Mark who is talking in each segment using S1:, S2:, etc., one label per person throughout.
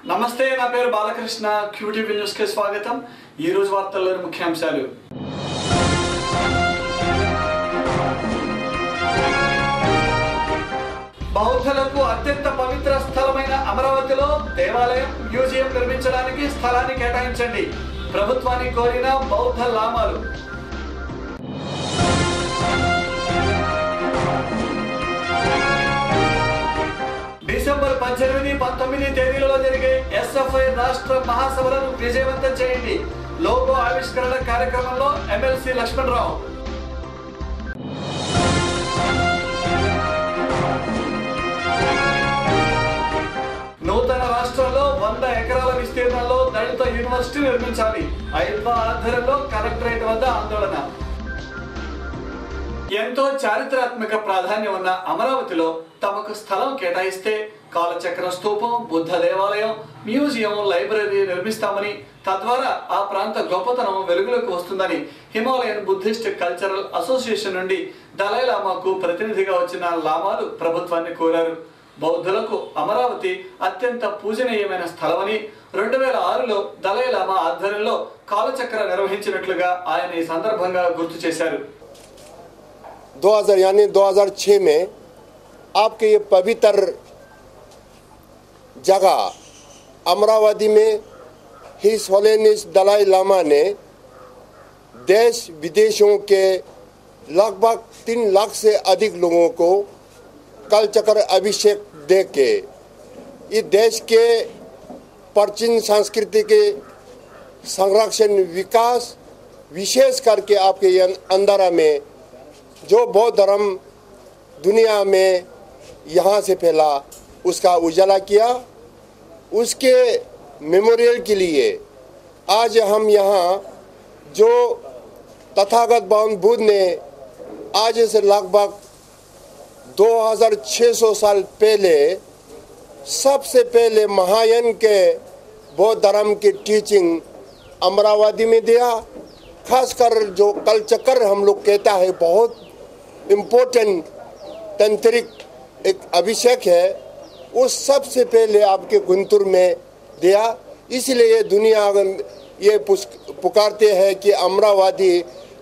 S1: నమస్తే నా పేరు బాలకృష్ణ క్యూటీవీ న్యూస్ కి స్వాగతం ఈ రోజు వార్తల్లోని ముఖ్యాంశాలు బౌద్ధులకు అత్యంత పవిత్ర స్థలమైన అమరావతిలో దేవాలయం మ్యూజియం నిర్మించడానికి స్థలాన్ని కేటాయించండి ప్రభుత్వాన్ని కోరిన బౌద్ధ లామాలు డిసెంబర్ 18, 19 తేదీలలో జరిగే ఎస్ఎఫ్ఐ రాష్ట్ర మహాసభలను విజయవంతం చేయండి లోగో ఆవిష్కరణ కార్యక్రమంలో ఎమ్మెల్సీ లక్ష్మణరావు నూతన రాష్ట్రంలో 100 ఎకరాల విస్తీర్ణంలో దళిత యూనివర్సిటీ నిర్మించాలి ఐద్వా ఆధ్వర్యంలో కలెక్టరేట్ వద్ద ఆందోళన ఎంతో చారిత్రాత్మక ప్రాధాన్యం ఉన్న అమరావతిలో తమకు స్థలం కేటాయిస్తే కాలచక్ర స్తూపం బుద్ధ దేవాలయం మ్యూజియం లైబ్రరీ నిర్మిస్తామని తద్వారా ఆ ప్రాంత గొప్పతనం వెలుగులోకి వస్తుందని హిమాలయన్ బుద్ధిస్ట్ కల్చరల్ అసోసియేషన్ నుండి దలైలామాకు ప్రతినిధిగా వచ్చిన లామాలు ప్రభుత్వాన్ని కోరారు బౌద్ధులకు అమరావతి అత్యంత పూజనీయమైన స్థలమని 2006లో దలైలామా ఆధ్వర్యంలో కాలచక్ర నిర్వహించినట్లుగా ఆయన ఈ సందర్భంగా గుర్తు చేశారు
S2: 2000 यानी 2006 में आपके ये पवित्र जगह अमरावती में हिज होलिनेस दलाई लामा ने देश विदेशों के लगभग 3 लाख से अधिक लोगों को कलचक्र अभिषेक दे के इस देश के प्राचीन संस्कृति के संरक्षण विकास विशेष करके आपके अंदरा में जो बौद्ध धर्म दुनिया में यहाँ से फैला उसका उजाला किया उसके मेमोरियल के लिए आज हम यहाँ जो तथागत भगवान बुद्ध ने आज से लगभग 2600 साल पहले सबसे पहले महायान के बौद्ध धर्म की टीचिंग अमरावती में दिया खासकर जो कलचक्र हम लोग कहता है बहुत इम्पोर्टेंट तंत्रिक एक अभिषेक है वो सबसे पहले आपके गुंतुर में दिया इसलिए दुनिया ये पुकारते हैं कि अमरावती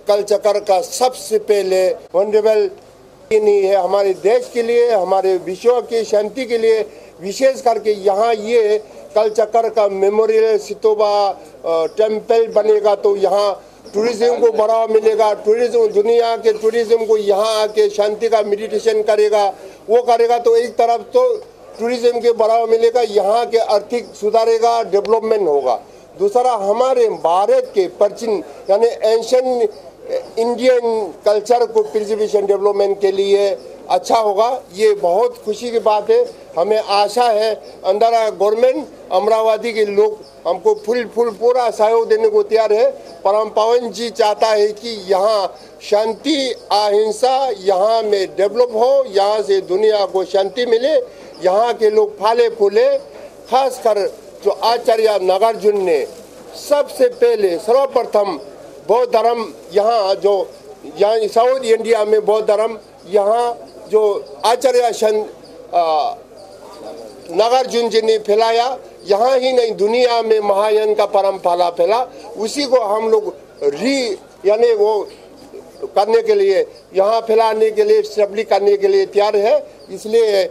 S2: कलचक्र का सबसे पहले वनरेबल नहीं है हमारे देश के लिए हमारे विश्व की शांति के लिए विशेष करके यहाँ ये कलचक्र का मेमोरियल सितोबा टेम्पल बनेगा तो यहाँ टूरिज्म को बढ़ावा मिलेगा टूरिज्म दुनिया के टूरिज्म को यहाँ आके शांति का मेडिटेशन करेगा वो करेगा तो एक तरफ तो टूरिज्म के बढ़ावा मिलेगा यहाँ के आर्थिक सुधारेगा डेवलपमेंट होगा दूसरा हमारे भारत के प्राचीन यानी एंशिएंट इंडियन कल्चर को प्रिजर्वेशन डेवलपमेंट के लिए अच्छा होगा ये बहुत खुशी की बात है हमें आशा है अंदर गवर्नमेंट अमरावती के लोग हमको फुल पूरा सहयोग देने को तैयार है परम पावन जी चाहता है कि यहाँ शांति अहिंसा यहाँ में डेवलप हो यहाँ से दुनिया को शांति मिले यहाँ के लोग फाले फूले खासकर जो आचार्य नागार्जुन ने सबसे पहले सर्वप्रथम बौद्ध धर्म यहाँ जो यहाँ साउथ इंडिया में बौद्ध धर्म यहाँ जो आचार्य नागार्जुन जी ने फैलाया यहाँ ही नहीं दुनिया में महायान का परंपरा फैला उसी को हम लोग यानी वो करने के लिए यहाँ फैलाने के लिए स्टेब्लिश करने के लिए तैयार है इसलिए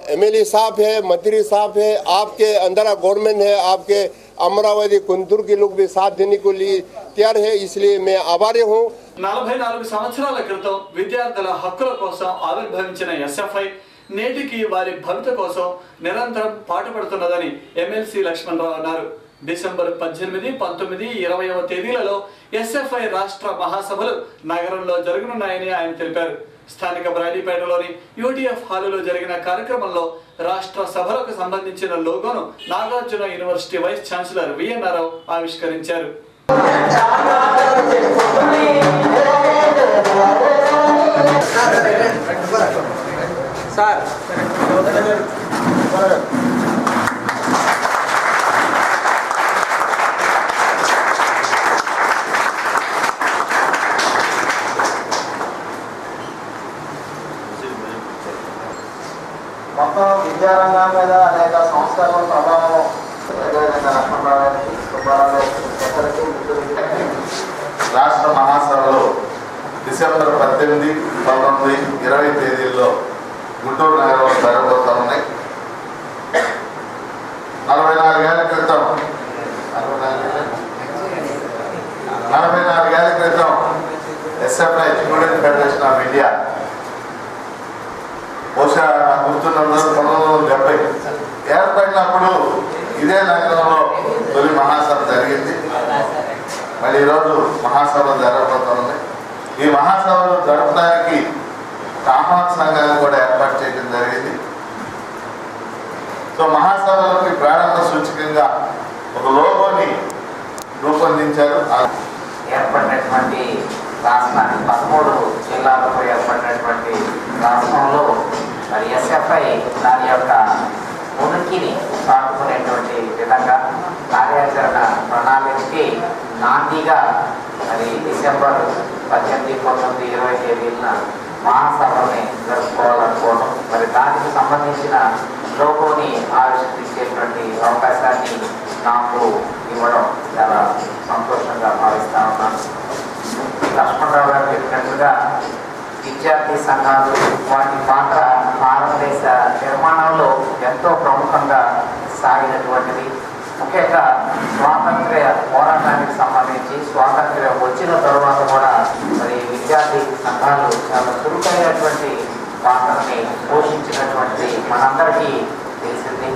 S2: एमएलए साहब है मंत्री साहब है आपके अंदर गवर्नमेंट है आपके अमरावती कुंतूर के लोग भी साथ देने को लिए तैयार है इसलिए मैं आभारी हूँ
S1: 44 సంవత్సరాల క్రితం విద్యార్థుల హక్కుల కోసం ఆవిర్భవించిన ఎస్ఎఫ్ఐ నేటికి వారి భవిత కోసం నిరంతరం పాటుపడుతున్నదని ఎమ్మెల్సీ లక్ష్మణరావు అన్నారు డిసెంబర్ 18, 19, 20వ తేదీలలో ఎస్ఎఫ్ఐ రాష్ట్ర మహాసభలు నగరంలో జరగనున్నాయని ఆయన తెలిపారు స్థానిక బ్రాడీపేటలోని యూటీఎఫ్ హాలులో జరిగిన కార్యక్రమంలో రాష్ట్ర సభలకు సంబంధించిన లోగోను Nagarjuna university vice chancellor VNR Rao ఆవిష్కరించారు
S3: మొత్తం విద్యారంగం మీద అనేక సంస్కరణ ప్రభావం రాష్ట్ర మహాసభలు డిసెంబర్ 18, 19, 20 తేదీల్లో గుంటూరు నగరంలో జరగబోతా ఉన్నాయి. 44 ఏళ్ల క్రితం SFI student federation of India బహుశా గుర్తున్నందుకు 1970 ఏర్పడినప్పుడు ఇదే నగరంలో తొలి మహాసభ జరిగింది. మరి ఈరోజు మహాసభ జరగబోతుంది. ఈ మహాసభలు జరపడానికి ఆహ్వాన సంఘాన్ని కూడా ఏర్పాటు చేయడం జరిగింది. సో మహాసభలకి ప్రారంభ సూచకంగా ఒక లోగోని రూపొందించారు.
S4: ఏర్పడినటువంటి రాష్ట్రానికి 13 జిల్లాలకు ఏర్పడినటువంటి రాష్ట్రంలో మరి ఎస్ఎఫ్ఐ దాని యొక్క ఉనికిని చాటుకునేటువంటి విధంగా కార్యాచరణ ప్రణాళికకి నాందిగా మరి డిసెంబర్ 18, 19, 20 తేదీన మహాసభని జరుపుకోవాలనుకోవడం, మరి దానికి సంబంధించిన లోగోని ఆవిష్కరించేటువంటి అవకాశాన్ని నాకు ఇవ్వడం చాలా సంతోషంగా భావిస్తా ఉన్నాను. లక్ష్మణరావు గారు చెప్పినట్లుగా విద్యార్థి సంఘాలు వాటి పాత్ర భారతదేశ నిర్మాణంలో ఎంతో ప్రముఖంగా సాగినటువంటిది. ముఖ్యంగా స్వాతంత్ర్య పోరాటానికి సంబంధించి స్వాతంత్ర్యం వచ్చిన తరువాత కూడా మరి విద్యార్థి సంఘాలు చాలా చురుకైనటువంటి పాత్రని పోషించినటువంటి మనందరికీ తెలిసింది.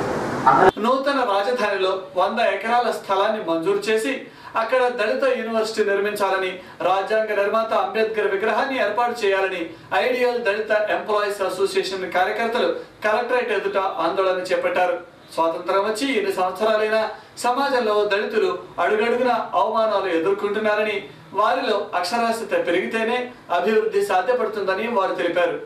S1: నూతన రాజధానిలో 100 ఎకరాల స్థలాన్ని మంజూరు చేసి అక్కడ దళిత యూనివర్సిటీ నిర్మించాలని, రాజ్యాంగ నిర్మాత అంబేద్కర్ విగ్రహాన్ని ఏర్పాటు చేయాలని ఐడియల్ దళిత ఎంప్లాయీస్ అసోసియేషన్ కార్యకర్తలు కలెక్టరేట్ ఎదుట ఆందోళన చేపట్టారు. స్వాతంత్రం వచ్చి ఎన్ని సంవత్సరాలైనా సమాజంలో దళితులు అడుగడుగున అవమానాలు ఎదుర్కొంటున్నారని, వారిలో అక్షరాస్యత పెరిగితేనే అభివృద్ధి సాధ్యపడుతుందని వారు తెలిపారు.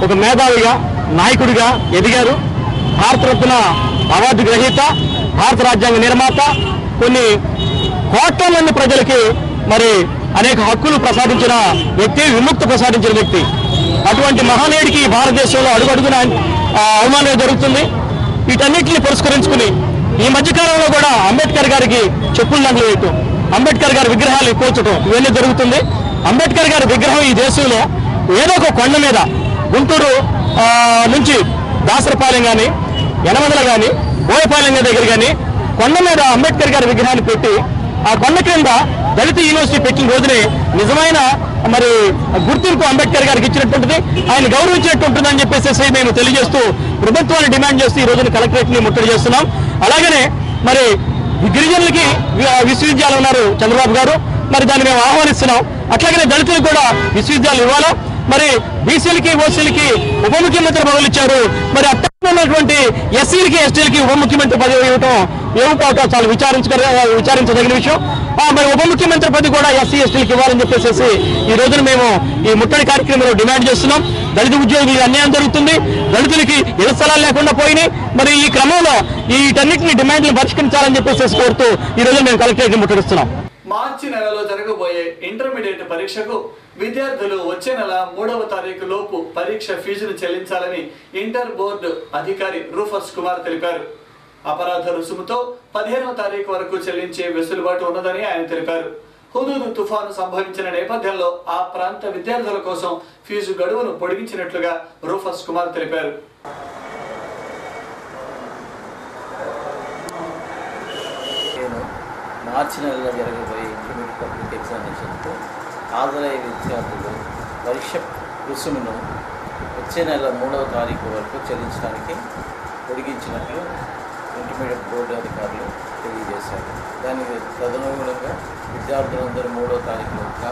S5: ఒక మేధావిగా నాయకుడిగా ఎదిగారు. భారతరత్న అవార్డు గ్రహీత, భారత రాజ్యాంగ నిర్మాత, కొన్ని కోట్ల మంది ప్రజలకి మరి అనేక హక్కులు ప్రసాదించిన వ్యక్తి, విముక్తి ప్రసాదించిన వ్యక్తి. అటువంటి మహానీయుడికి భారతదేశంలో అడుగడుగున అవమానం జరుగుతుంది. వీటన్నిటిని పురస్కరించుకుని ఈ మధ్యకాలంలో కూడా అంబేద్కర్ గారికి చెప్పులు దండలు వేయటం, అంబేద్కర్ గారి విగ్రహాలు కూల్చడం ఇవన్నీ జరుగుతుంది. అంబేద్కర్ గారి విగ్రహం ఈ దేశంలో ఏదో ఒక కొండ మీద, గుంటూరు నుంచి దాసరపాలెం కానీ, యనమదల కానీ, బోయపాలెం దగ్గర కానీ కొండ మీద అంబేద్కర్ గారి విగ్రహాన్ని పెట్టి ఆ కొండ క్రింద దళిత యూనివర్సిటీ పెట్టిన రోజునే నిజమైన మరి గుర్తింపు అంబేద్కర్ గారికి ఇచ్చినటువంటిది, ఆయన గౌరవించినట్టుంటుందని చెప్పేసి మేము తెలియజేస్తూ ప్రభుత్వాన్ని డిమాండ్ చేస్తూ ఈ రోజున కలెక్టరేట్ ని ముట్టడి చేస్తున్నాం. అలాగనే మరి గిరిజనులకి విశ్వవిద్యాలయం ఉన్నారు చంద్రబాబు గారు, మరి దాన్ని మేము ఆహ్వానిస్తున్నాం. అట్లాగనే దళితులకు కూడా విశ్వవిద్యాలయం ఇవ్వాలా. మరి బీసీలకి, ఓసీలకి ఉప ముఖ్యమంత్రి పదవులు ఇచ్చారు. మరి అట్టగా ఉన్నటువంటి ఎస్సీలకి, ఎస్టీలకి ఉప ముఖ్యమంత్రి పదవి ఇవ్వటం ఏమిటో చాలా విచారించదగిన విషయం. మరి ఉప ముఖ్యమంత్రి పదవి కూడా ఎస్సీ, ఎస్టీలకి ఇవ్వాలని చెప్పేసి ఈ రోజున మేము ఈ ముట్టడి కార్యక్రమంలో డిమాండ్ చేస్తున్నాం. దళిత ఉద్యోగులకు అన్యాయం జరుగుతుంది, దళితులకి ఇళ్ల స్థలాలు లేకుండా పోయినాయి. మరి ఈ క్రమంలో వీటన్నిటిని డిమాండ్లు పరిష్కరించాలని చెప్పేసి కోరుతూ ఈ రోజు మేము కలెక్టరేట్ ని ముట్టడిస్తున్నాం.
S1: మార్చి నెలలో జరగబోయే ఇంటర్మీడియట్ పరీక్షకు విద్యార్థులు వచ్చే నెల 3వ తారీఖు లోపు పరీక్ష ఫీజును చెల్లించాలని ఇంటర్ బోర్డు అధికారి రూఫస్ కుమార్ తెలిపారు. అపరాధ రుసుముతో 15వ తారీఖు వరకు చెల్లించే వెసులుబాటు ఉన్నదని ఆయన తెలిపారు. హుదూదు తుఫాను సంభవించిన నేపథ్యంలో ఆ ప్రాంత విద్యార్థుల కోసం ఫీజు గడువును పొడిగించినట్లుగా రూఫస్ కుమార్ తెలిపారు.
S6: మార్చి నెలలో జరగబోయే ఇంటర్మీడియట్ పబ్లిక్ ఎగ్జామినేషన్కు హాజరయ్యే విద్యార్థులు పరీక్ష రుసుమును వచ్చే నెల 3వ తారీఖు వరకు చెల్లించడానికి పొడిగించినట్లు ఇంటర్మీడియట్ బోర్డు అధికారులు తెలియజేశారు. దానికి తదనుగుణంగా విద్యార్థులందరూ 3వ తారీఖులోగా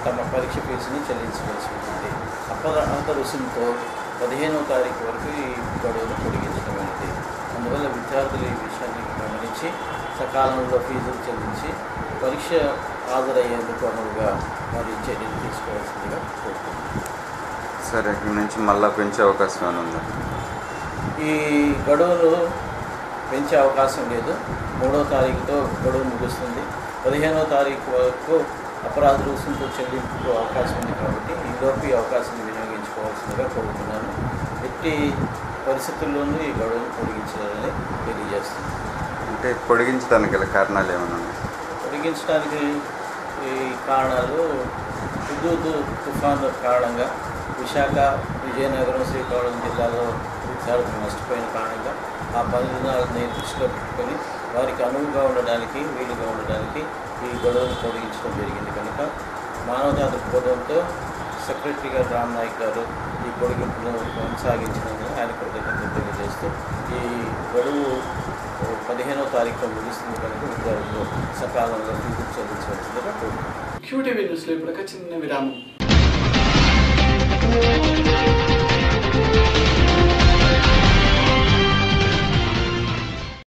S6: తమ పరీక్ష ఫీజుని చెల్లించవలసి ఉంటుంది. అపరాధ రుసుముతో 15వ తారీఖు వరకు ఈ గడువును పొడిగించడమైనది. అందువల్ల విద్యార్థులు ఈ విషయాన్ని గమనించి సకాలంలో ఫీజులు చెల్లించి పరీక్ష హాజరయ్యేందుకు అనువుగా మరి చర్యలు తీసుకోవాల్సిందిగా కోరుతున్నాను.
S7: సరే, ఇక్కడి నుంచి మళ్ళీ పెంచే అవకాశం ఏమైనా ఉందా?
S6: ఈ గడువులు పెంచే అవకాశం లేదు. 3వ తారీఖుతో గడువు ముగుస్తుంది. 15వ తారీఖు వరకు అపరాధ రుసుముతో చెల్లింపుకు అవకాశం ఉంది కాబట్టి ఈలోపు ఈ అవకాశాన్ని వినియోగించుకోవాల్సిందిగా కోరుతున్నాను. ఎట్టి పరిస్థితుల్లోనూ ఈ గడువును పొడిగించాలని తెలియజేస్తుంది.
S7: అంటే పొడిగించడానికి గల కారణాలు ఏమైనా ఉన్నాయి?
S6: పొడిగించడానికి ఈ కారణాలు హుదూద్ తుఫాను కారణంగా విశాఖ, విజయనగరం, శ్రీకాకుళం జిల్లాలో విద్యార్థులు నష్టపోయిన కారణంగా ఆ పరిణామాలని దృష్టిలో పెట్టుకొని వారికి అనువుగా ఉండడానికి, వీలుగా ఉండడానికి ఈ గడువును పొడిగించడం జరిగింది. కనుక మానవతా దృక్పథంతో సెక్రటరీ గారు రామ్ నాయక్ గారు ఈ పొడిగింపును కొనసాగించినందుకు ఆయన కృతజ్ఞతలు తెలియజేస్తూ ఈ గడువు 15వ తారీఖులో ముగిస్తుంది కనుక విద్యార్థులు సకాలంలో ఫీజు చెల్లించవలసిందిగా కోరుతున్నాను.
S1: QTV న్యూస్లో ఇప్పుడు ఒక చిన్న విరామం.